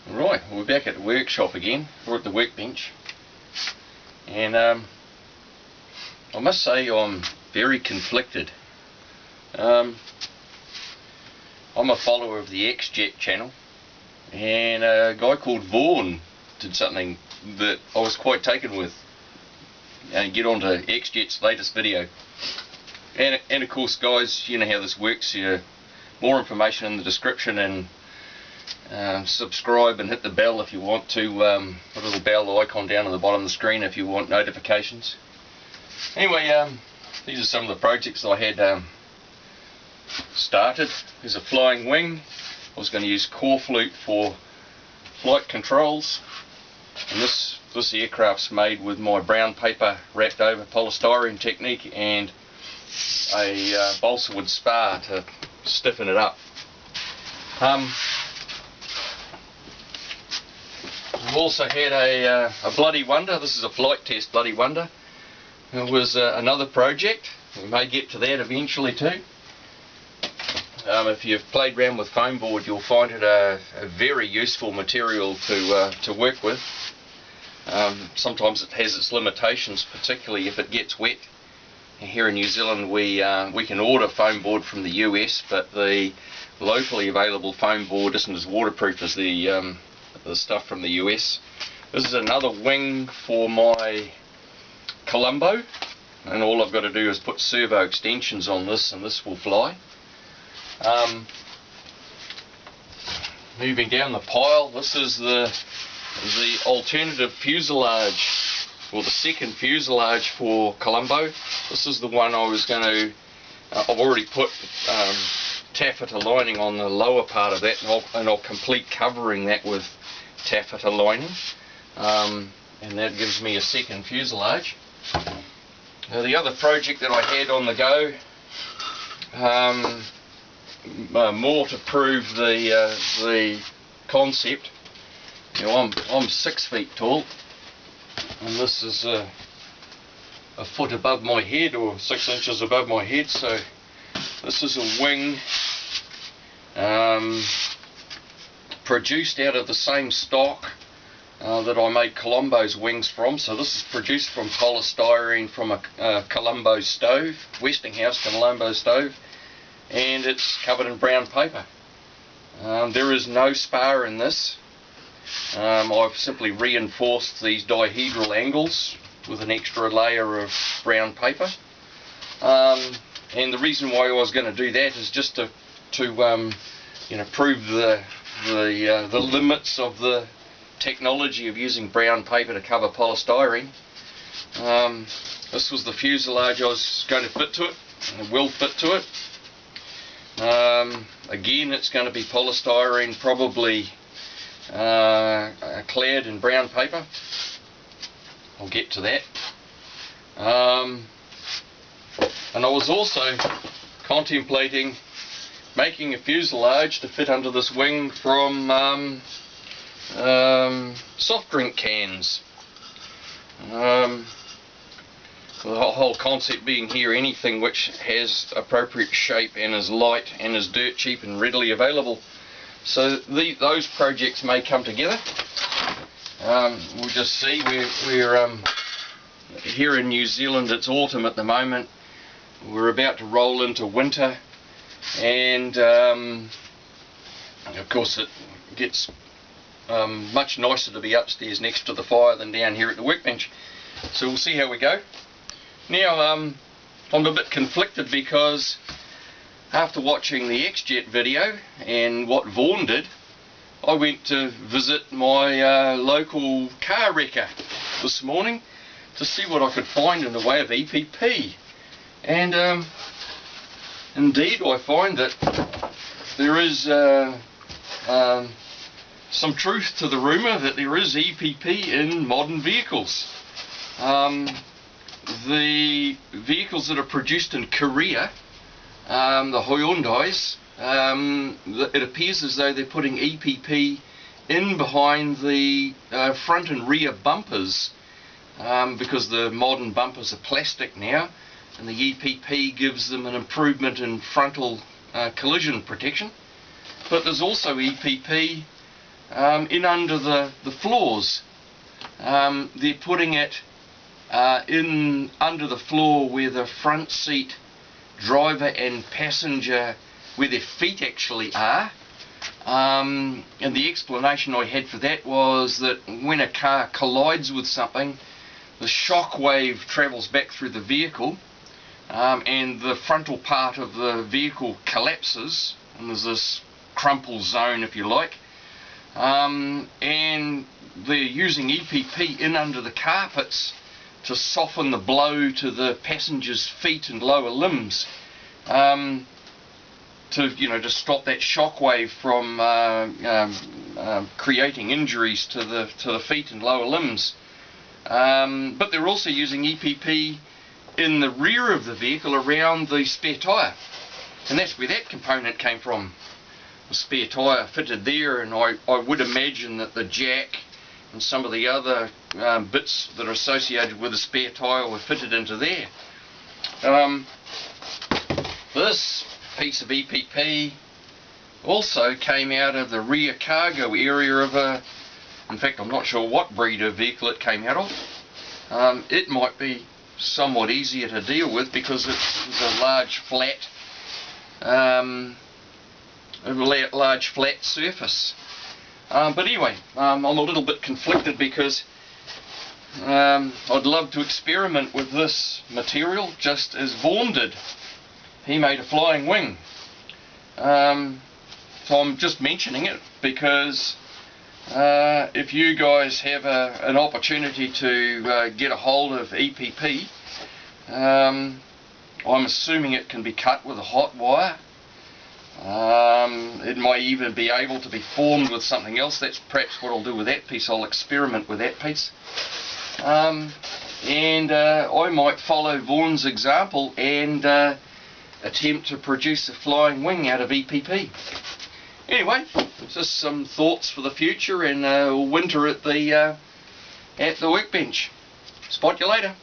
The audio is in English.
Right, we're back at the workshop again. We're at the workbench, and I must say I'm very conflicted. I'm a follower of the XJet channel, and a guy called Vaughan did something that I was quite taken with. And get on to XJet's latest video. And of course, guys, you know how this works. More information in the description, and subscribe and hit the bell if you want to, the little bell icon down at the bottom of the screen if you want notifications. Anyway, these are some of the projects I had started. There's a flying wing. I was going to use core flute for flight controls, and this aircraft's made with my brown paper wrapped over polystyrene technique and a balsa wood spar to stiffen it up. We've also had a bloody wonder. This is a flight test bloody wonder. It was another project. We may get to that eventually too. If you've played around with foam board, you'll find it a very useful material to work with. Sometimes it has its limitations, particularly if it gets wet. Here in New Zealand we can order foam board from the US, but the locally available foam board isn't as waterproof as the stuff from the US. This is another wing for my Colombo, and all I've got to do is put servo extensions on this and this will fly. Moving down the pile, this is the alternative fuselage, or the second fuselage for Colombo. This is the one I was going to, I've already put taffeta lining on the lower part of that, and I'll complete covering that with taffeta lining, and that gives me a second fuselage. The other project that I had on the go, more to prove the concept. You know, I'm 6 feet tall, and this is a foot above my head, or 6 inches above my head. So this is a wing produced out of the same stock that I made Colombo's wings from. So this is produced from polystyrene from a Colombo stove, Westinghouse Colombo stove, and it's covered in brown paper. There is no spar in this. I've simply reinforced these dihedral angles with an extra layer of brown paper, and the reason why I was going to do that is just to you know, prove the limits of the technology of using brown paper to cover polystyrene. This was the fuselage I was going to fit to it, and it will fit to it. Again, it's going to be polystyrene, probably clad in brown paper. I'll get to that. And I was also contemplating making a fuselage to fit under this wing from soft drink cans. The whole concept being here, anything which has appropriate shape and is light and is dirt cheap and readily available. So those projects may come together. We'll just see. We're here in New Zealand. It's autumn at the moment. We're about to roll into winter, and of course it gets much nicer to be upstairs next to the fire than down here at the workbench. So we'll see how we go. Now I'm a bit conflicted because after watching the XJet video and what Vaughan did, I went to visit my local car wrecker this morning to see what I could find in the way of EPP. And indeed I find that there is some truth to the rumour that there is EPP in modern vehicles. The vehicles that are produced in Korea, the Hyundais, it appears as though they're putting EPP in behind the front and rear bumpers, because the modern bumpers are plastic now, and the EPP gives them an improvement in frontal collision protection. But there's also EPP in under the floors. They're putting it in under the floor where the front seat driver and passenger, where their feet actually are. And the explanation I had for that was that when a car collides with something, the shock wave travels back through the vehicle, and the frontal part of the vehicle collapses, and there's this crumple zone, if you like, and they're using EPP in under the carpets to soften the blow to the passenger's feet and lower limbs, to stop that shock wave from creating injuries to the feet and lower limbs. But they're also using EPP in the rear of the vehicle around the spare tyre, and that's where that component came from. The spare tyre fitted there, and I would imagine that the jack and some of the other bits that are associated with the spare tyre were fitted into there. This piece of EPP also came out of the rear cargo area of in fact I'm not sure what breed of vehicle it came out of. It might be somewhat easier to deal with because it's a large flat surface. But anyway, I'm a little bit conflicted because I'd love to experiment with this material just as Vaughan did. He made a flying wing. So I'm just mentioning it because if you guys have an opportunity to get a hold of EPP, I'm assuming it can be cut with a hot wire. It might even be able to be formed with something else. That's perhaps what I'll do with that piece. I'll experiment with that piece. And I might follow Vaughan's example and attempt to produce a flying wing out of EPP. Anyway, just some thoughts for the future and winter at the workbench. Spot you later.